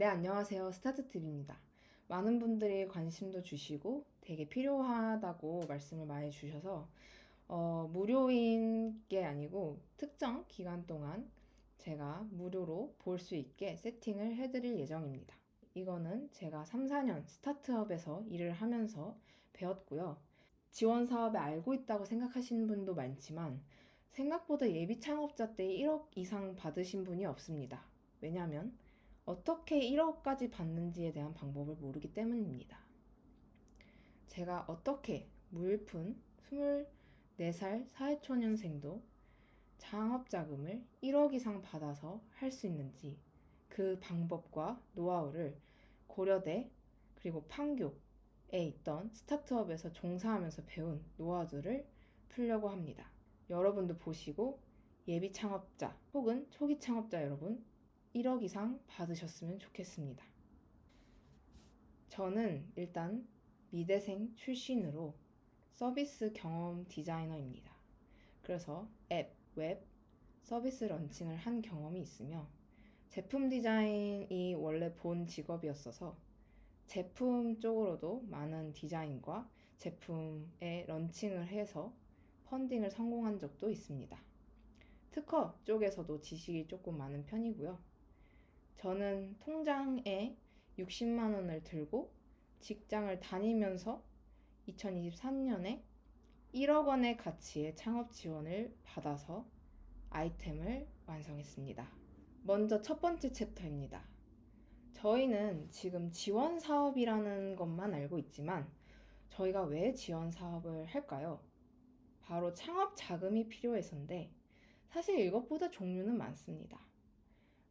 네, 안녕하세요. 스타트팁입니다. 많은 분들이 관심도 주시고 되게 필요하다고 말씀을 많이 주셔서 무료인 게 아니고 특정 기간 동안 제가 무료로 볼 수 있게 세팅을 해드릴 예정입니다. 이거는 제가 3, 4년 스타트업에서 일을 하면서 배웠고요. 지원 사업에 알고 있다고 생각하시는 분도 많지만 생각보다 예비 창업자 때 1억 이상 받으신 분이 없습니다. 왜냐하면 어떻게 1억까지 받는지에 대한 방법을 모르기 때문입니다. 제가 어떻게 무일푼 24살 사회초년생도 창업자금을 1억 이상 받아서 할 수 있는지 그 방법과 노하우를 고려대 그리고 판교에 있던 스타트업에서 종사하면서 배운 노하우들을 풀려고 합니다. 여러분도 보시고 예비 창업자 혹은 초기 창업자 여러분 1억 이상 받으셨으면 좋겠습니다. 저는 일단 미대생 출신으로 서비스 경험 디자이너입니다. 그래서 앱, 웹, 서비스 런칭을 한 경험이 있으며 제품 디자인이 원래 본 직업이었어서 제품 쪽으로도 많은 디자인과 제품의 런칭을 해서 펀딩을 성공한 적도 있습니다. 특허 쪽에서도 지식이 조금 많은 편이고요. 저는 통장에 60만 원을 들고 직장을 다니면서 2023년에 1억 원의 가치의 창업 지원을 받아서 아이템을 완성했습니다. 먼저 첫 번째 챕터입니다. 저희는 지금 지원 사업이라는 것만 알고 있지만 저희가 왜 지원 사업을 할까요? 바로 창업 자금이 필요해서인데 사실 이것보다 종류는 많습니다.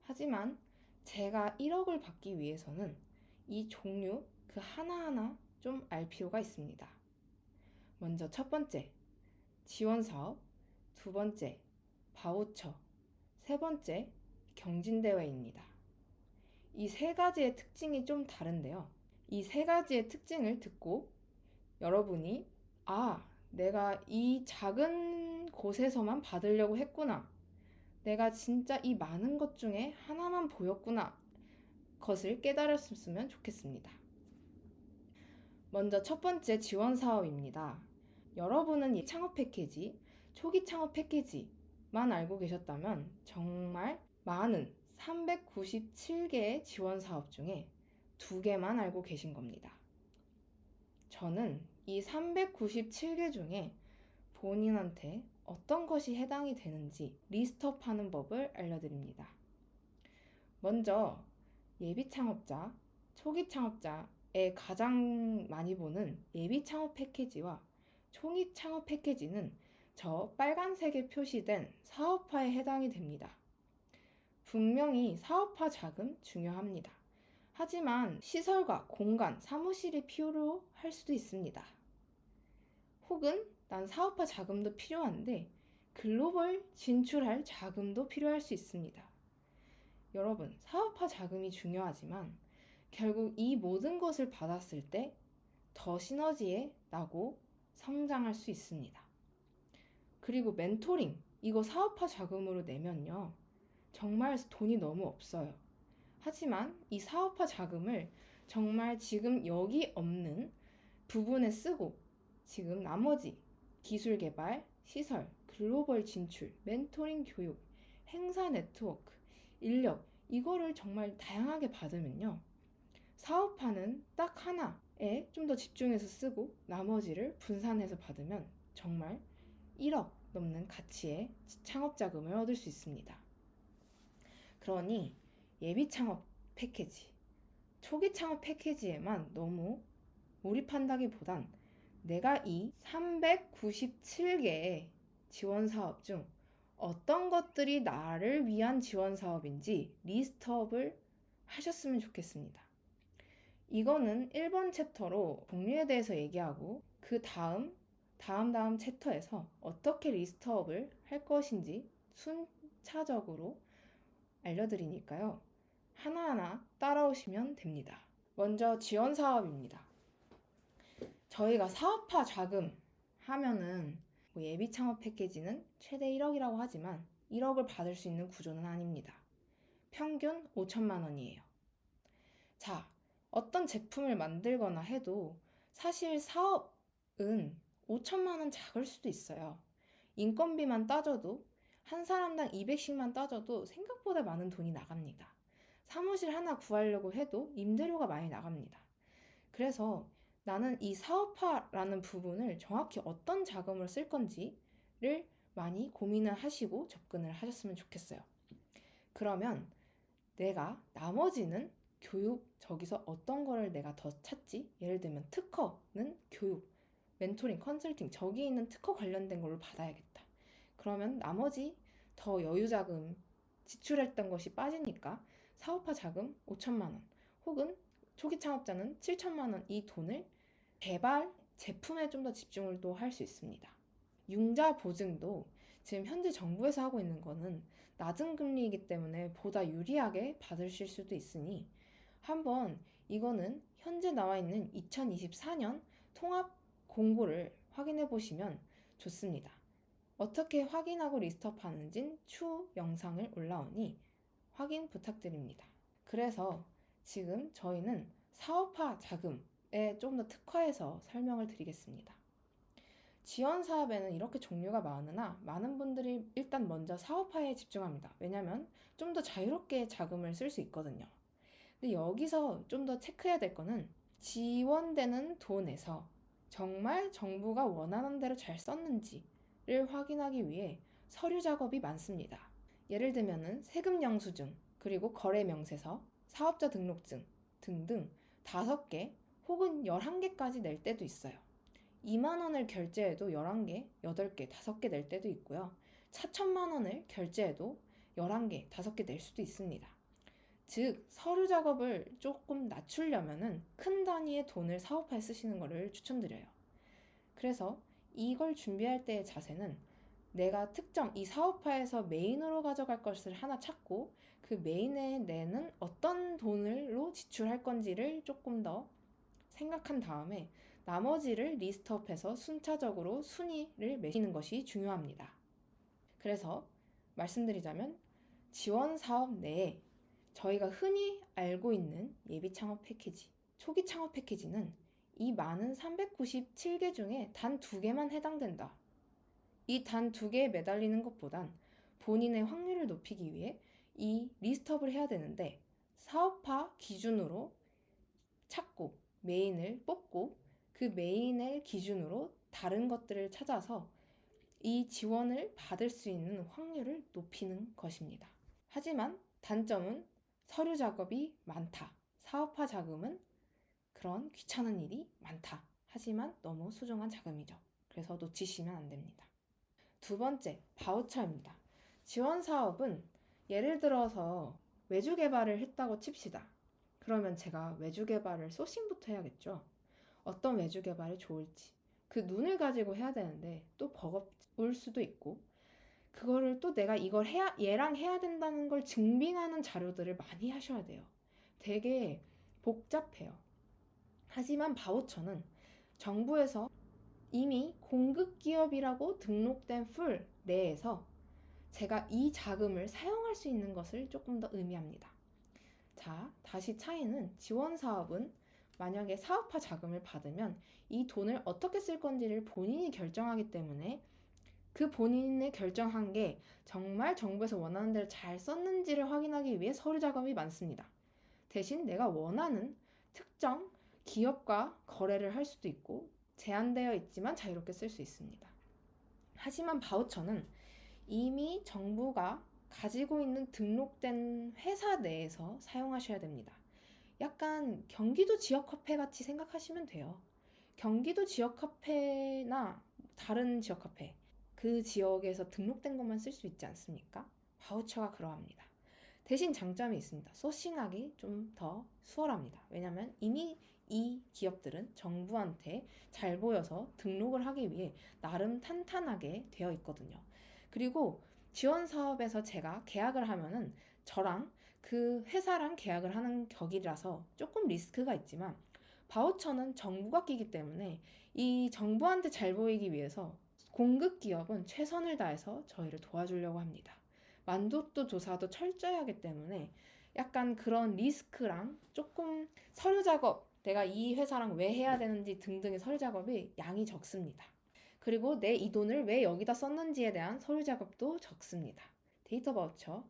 하지만 제가 1억을 받기 위해서는 이 종류 그 하나하나 좀 알 필요가 있습니다. 먼저 첫 번째, 지원 사업, 두 번째, 바우처, 세 번째, 경진대회입니다. 이 세 가지의 특징이 좀 다른데요. 이 세 가지의 특징을 듣고 여러분이 내가 이 작은 곳에서만 받으려고 했구나. 내가 진짜 이 많은 것 중에 하나만 보였구나. 것을 깨달았으면 좋겠습니다. 먼저 첫 번째 지원 사업입니다. 여러분은 이 창업 패키지, 초기 창업 패키지만 알고 계셨다면 정말 많은 397개의 지원 사업 중에 2개만 알고 계신 겁니다. 저는 이 397개 중에 본인한테 어떤 것이 해당이 되는지 리스트업 하는 법을 알려드립니다. 먼저 예비 창업자, 초기 창업자에 가장 많이 보는 예비 창업 패키지와 초기 창업 패키지는 저 빨간색에 표시된 사업화에 해당이 됩니다. 분명히 사업화 자금 중요합니다. 하지만 시설과 공간, 사무실이 필요할 수도 있습니다. 혹은 난 사업화 자금도 필요한데 글로벌 진출할 자금도 필요할 수 있습니다. 여러분, 사업화 자금이 중요하지만 결국 이 모든 것을 받았을 때 더 시너지에 나고 성장할 수 있습니다. 그리고 멘토링, 이거 사업화 자금으로 내면요. 정말 돈이 너무 없어요. 하지만 이 사업화 자금을 정말 지금 여기 없는 부분에 쓰고 지금 나머지 기술 개발, 시설, 글로벌 진출, 멘토링 교육, 행사 네트워크, 인력 이거를 정말 다양하게 받으면요. 사업화는 딱 하나에 좀 더 집중해서 쓰고 나머지를 분산해서 받으면 정말 1억 넘는 가치의 창업 자금을 얻을 수 있습니다. 그러니 예비 창업 패키지, 초기 창업 패키지에만 너무 몰입한다기보단 내가 이 397개의 지원 사업 중 어떤 것들이 나를 위한 지원 사업인지 리스트업을 하셨으면 좋겠습니다. 이거는 1번 챕터로 종류에 대해서 얘기하고 그 다음 챕터에서 어떻게 리스트업을 할 것인지 순차적으로 알려드리니까요. 하나하나 따라오시면 됩니다. 먼저 지원 사업입니다. 저희가 사업화 자금 하면은 예비 창업 패키지는 최대 1억이라고 하지만 1억을 받을 수 있는 구조는 아닙니다. 평균 5천만 원이에요. 자, 어떤 제품을 만들거나 해도 사실 사업은 5천만 원 작을 수도 있어요. 인건비만 따져도 한 사람당 200씩만 따져도 생각보다 많은 돈이 나갑니다. 사무실 하나 구하려고 해도 임대료가 많이 나갑니다. 그래서 나는 이 사업화라는 부분을 정확히 어떤 자금을 쓸 건지를 많이 고민을 하시고 접근을 하셨으면 좋겠어요. 그러면 내가 나머지는 교육, 저기서 어떤 거를 내가 더 찾지? 예를 들면 특허는 교육, 멘토링, 컨설팅, 저기 있는 특허 관련된 걸로 받아야겠다. 그러면 나머지 더 여유자금 지출했던 것이 빠지니까 사업화 자금 5천만 원 혹은 초기 창업자는 7천만 원 이 돈을 개발, 제품에 좀 더 집중을 또 할 수 있습니다. 융자 보증도 지금 현재 정부에서 하고 있는 거는 낮은 금리이기 때문에 보다 유리하게 받으실 수도 있으니 한번 이거는 현재 나와 있는 2024년 통합 공고를 확인해 보시면 좋습니다. 어떻게 확인하고 리스트업 하는진 추후 영상을 올라오니 확인 부탁드립니다. 그래서 지금 저희는 사업화 자금에 좀 더 특화해서 설명을 드리겠습니다. 지원 사업에는 이렇게 종류가 많으나 많은 분들이 일단 먼저 사업화에 집중합니다. 왜냐하면 좀 더 자유롭게 자금을 쓸 수 있거든요. 근데 여기서 좀 더 체크해야 될 거는 지원되는 돈에서 정말 정부가 원하는 대로 잘 썼는지를 확인하기 위해 서류 작업이 많습니다. 예를 들면은 세금 영수증, 그리고 거래 명세서, 사업자 등록증 등등 5개 혹은 11개까지 낼 때도 있어요. 2만 원을 결제해도 11개, 8개, 5개 낼 때도 있고요. 4천만 원을 결제해도 11개, 5개 낼 수도 있습니다. 즉, 서류 작업을 조금 낮추려면은 큰 단위의 돈을 사업화에 쓰시는 것을 추천드려요. 그래서 이걸 준비할 때의 자세는 내가 특정 이 사업화에서 메인으로 가져갈 것을 하나 찾고 그 메인에 내는 어떤 돈으로 지출할 건지를 조금 더 생각한 다음에 나머지를 리스트업해서 순차적으로 순위를 매기는 것이 중요합니다. 그래서 말씀드리자면 지원 사업 내에 저희가 흔히 알고 있는 예비 창업 패키지, 초기 창업 패키지는 이 많은 397개 중에 단 2개만 해당된다. 이 단 2개에 매달리는 것보단 본인의 확률을 높이기 위해 이 리스트업을 해야 되는데 사업화 기준으로 찾고 메인을 뽑고 그 메인을 기준으로 다른 것들을 찾아서 이 지원을 받을 수 있는 확률을 높이는 것입니다. 하지만 단점은 서류 작업이 많다. 사업화 자금은 그런 귀찮은 일이 많다. 하지만 너무 소중한 자금이죠. 그래서 놓치시면 안 됩니다. 두 번째, 바우처입니다. 지원 사업은 예를 들어서 외주 개발을 했다고 칩시다. 그러면 제가 외주 개발을 소싱부터 해야겠죠. 어떤 외주 개발이 좋을지 그 눈을 가지고 해야 되는데 또 버거울 수도 있고 그거를 또 내가 이걸 얘랑 해야 된다는 걸 증빙하는 자료들을 많이 하셔야 돼요. 되게 복잡해요. 하지만 바우처는 정부에서 이미 공급기업이라고 등록된 풀 내에서 제가 이 자금을 사용할 수 있는 것을 조금 더 의미합니다. 자, 다시 차이는 지원 사업은 만약에 사업화 자금을 받으면 이 돈을 어떻게 쓸 건지를 본인이 결정하기 때문에 그 본인의 결정한 게 정말 정부에서 원하는 대로 잘 썼는지를 확인하기 위해 서류 작업이 많습니다. 대신 내가 원하는 특정 기업과 거래를 할 수도 있고 제한되어 있지만 자유롭게 쓸 수 있습니다. 하지만 바우처는 이미 정부가 가지고 있는 등록된 회사 내에서 사용하셔야 됩니다. 약간 경기도 지역 카페 같이 생각하시면 돼요. 경기도 지역 카페나 다른 지역 카페, 그 지역에서 등록된 것만 쓸 수 있지 않습니까? 바우처가 그러합니다. 대신 장점이 있습니다. 소싱하기 좀 더 수월합니다. 왜냐하면 이미 이 기업들은 정부한테 잘 보여서 등록을 하기 위해 나름 탄탄하게 되어 있거든요. 그리고 지원 사업에서 제가 계약을 하면은 저랑 그 회사랑 계약을 하는 격이라서 조금 리스크가 있지만 바우처는 정부가 끼기 때문에 이 정부한테 잘 보이기 위해서 공급 기업은 최선을 다해서 저희를 도와주려고 합니다. 만족도 조사도 철저히 하기 때문에 약간 그런 리스크랑 조금 서류 작업, 내가 이 회사랑 왜 해야 되는지 등등의 서류 작업이 양이 적습니다. 그리고 내 이 돈을 왜 여기다 썼는지에 대한 서류 작업도 적습니다. 데이터 바우처,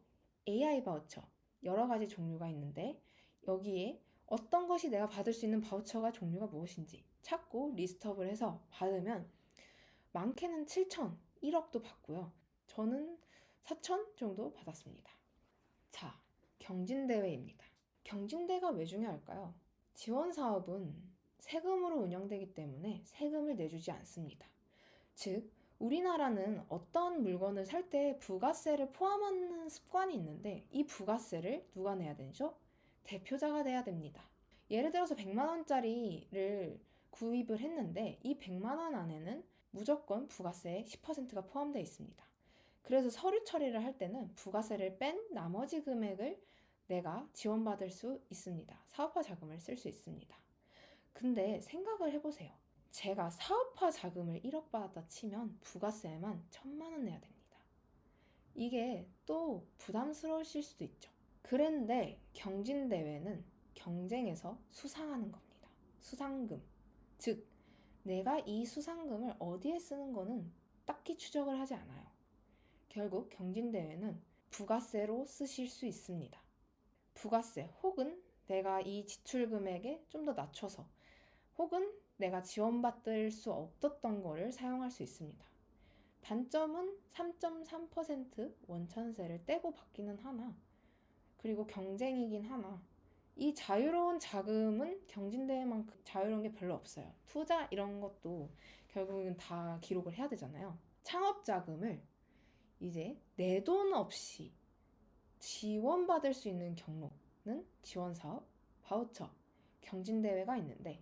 AI 바우처, 여러 가지 종류가 있는데 여기에 어떤 것이 내가 받을 수 있는 바우처가 종류가 무엇인지 찾고 리스트업을 해서 받으면 많게는 7천, 1억도 받고요. 저는 4천 정도 받았습니다. 자, 경진대회입니다. 경진대회가 왜 중요할까요? 지원 사업은 세금으로 운영되기 때문에 세금을 내주지 않습니다. 즉, 우리나라는 어떤 물건을 살 때 부가세를 포함하는 습관이 있는데 이 부가세를 누가 내야 되죠? 대표자가 내야 됩니다. 예를 들어서 100만 원짜리를 구입을 했는데 이 100만 원 안에는 무조건 부가세의 10%가 포함되어 있습니다. 그래서 서류 처리를 할 때는 부가세를 뺀 나머지 금액을 내가 지원받을 수 있습니다. 사업화 자금을 쓸 수 있습니다. 근데 생각을 해보세요. 제가 사업화 자금을 1억 받았다 치면 부가세만 1,000만 원 내야 됩니다. 이게 또 부담스러우실 수도 있죠. 그런데 경진대회는 경쟁에서 수상하는 겁니다. 수상금. 즉, 내가 이 수상금을 어디에 쓰는 거는 딱히 추적을 하지 않아요. 결국 경진대회는 부가세로 쓰실 수 있습니다. 부가세 혹은 내가 이 지출 금액에 좀 더 낮춰서 혹은 내가 지원받을 수 없었던 거를 사용할 수 있습니다. 단점은 3.3% 원천세를 떼고 받기는 하나, 그리고 경쟁이긴 하나, 이 자유로운 자금은 경진대회만큼 자유로운 게 별로 없어요. 투자 이런 것도 결국은 다 기록을 해야 되잖아요. 창업 자금을 이제 내 돈 없이 지원받을 수 있는 경로는 지원사업, 바우처, 경진대회가 있는데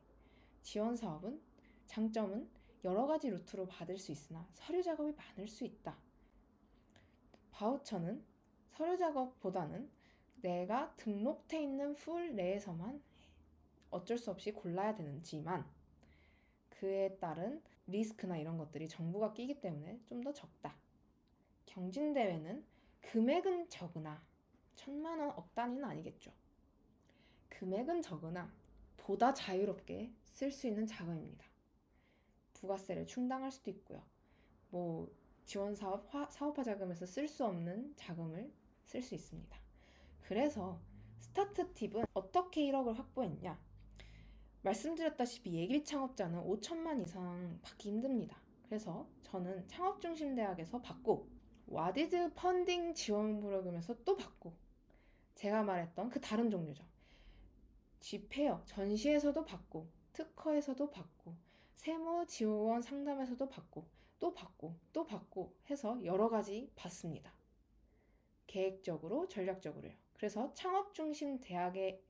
지원사업은 장점은 여러 가지 루트로 받을 수 있으나 서류 작업이 많을 수 있다. 바우처는 서류 작업보다는 내가 등록돼 있는 풀 내에서만 어쩔 수 없이 골라야 되는지만 그에 따른 리스크나 이런 것들이 정부가 끼기 때문에 좀 더 적다. 경진대회는 금액은 적으나 1,000만 원, 억 단위는 아니겠죠. 금액은 적으나 보다 자유롭게 쓸 수 있는 자금입니다. 부가세를 충당할 수도 있고요. 지원사업, 사업화 자금에서 쓸 수 없는 자금을 쓸 수 있습니다. 그래서 스타트 팁은 어떻게 1억을 확보했냐? 말씀드렸다시피 예비 창업자는 5천만 이상 받기 힘듭니다. 그래서 저는 창업중심대학에서 받고 와디즈 펀딩 지원 프로그램에서 또 받고 제가 말했던 그 다른 종류죠. G페어 전시에서도 받고 특허에서도 받고 세무 지원 상담에서도 받고 또 받고 또 받고 해서 여러 가지 받습니다. 계획적으로 전략적으로요. 그래서 창업중심대학에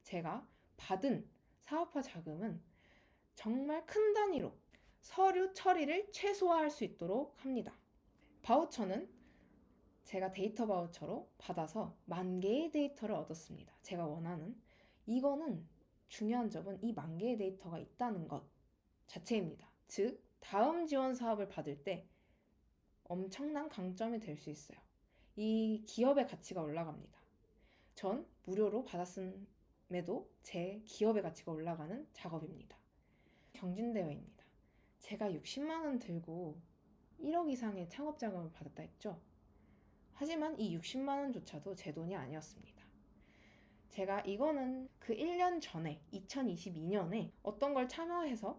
제가 받은 사업화 자금은 정말 큰 단위로 서류 처리를 최소화할 수 있도록 합니다. 바우처는 제가 데이터 바우처로 받아서 10,000개의 데이터를 얻었습니다. 제가 원하는. 이거는 중요한 점은 이 10,000개의 데이터가 있다는 것 자체입니다. 즉, 다음 지원 사업을 받을 때 엄청난 강점이 될 수 있어요. 이 기업의 가치가 올라갑니다. 전 무료로 받았음에도 제 기업의 가치가 올라가는 작업입니다. 경진대회입니다. 제가 60만 원 들고 1억 이상의 창업 자금을 받았다 했죠. 하지만 이 60만 원조차도 제 돈이 아니었습니다. 제가 이거는 그 1년 전에 2022년에 어떤 걸 참여해서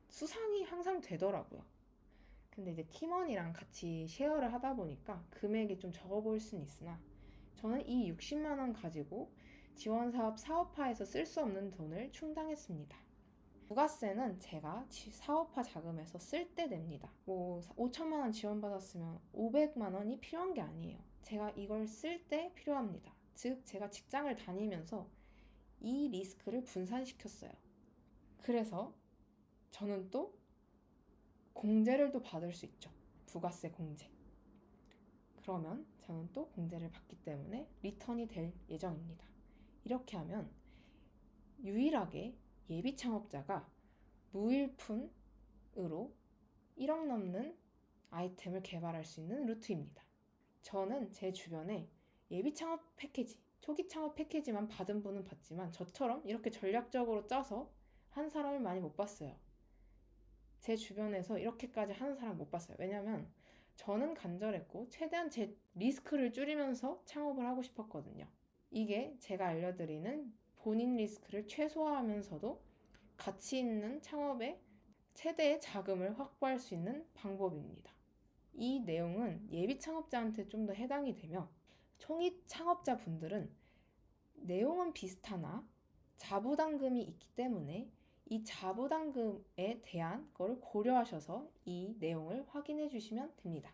수상이 항상 되더라고요. 근데 이제 팀원이랑 같이 쉐어를 하다 보니까 금액이 좀 적어 보일 수는 있으나 저는 이 60만 원 가지고 지원사업 사업화에서 쓸 수 없는 돈을 충당했습니다. 부가세는 제가 사업화 자금에서 쓸 때 냅니다. 5천만 원 지원받았으면 500만 원이 필요한 게 아니에요. 제가 이걸 쓸 때 필요합니다. 즉, 제가 직장을 다니면서 이 리스크를 분산시켰어요. 그래서 저는 또 공제를 또 받을 수 있죠. 부가세 공제. 그러면 저는 또 공제를 받기 때문에 리턴이 될 예정입니다. 이렇게 하면 유일하게 예비 창업자가 무일푼으로 1억 넘는 아이템을 개발할 수 있는 루트입니다. 저는 제 주변에 예비 창업 패키지, 초기 창업 패키지만 받은 분은 봤지만 저처럼 이렇게 전략적으로 짜서 한 사람을 많이 못 봤어요. 제 주변에서 이렇게까지 하는 사람 못 봤어요. 왜냐면 저는 간절했고 최대한 제 리스크를 줄이면서 창업을 하고 싶었거든요. 이게 제가 알려드리는 본인 리스크를 최소화하면서도 가치 있는 창업에 최대의 자금을 확보할 수 있는 방법입니다. 이 내용은 예비 창업자한테 좀 더 해당이 되며 초기 창업자분들은 내용은 비슷하나 자부담금이 있기 때문에 이 자부담금에 대한 거를 고려하셔서 이 내용을 확인해 주시면 됩니다.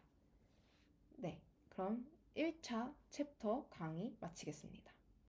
네, 그럼 1차 챕터 강의 마치겠습니다.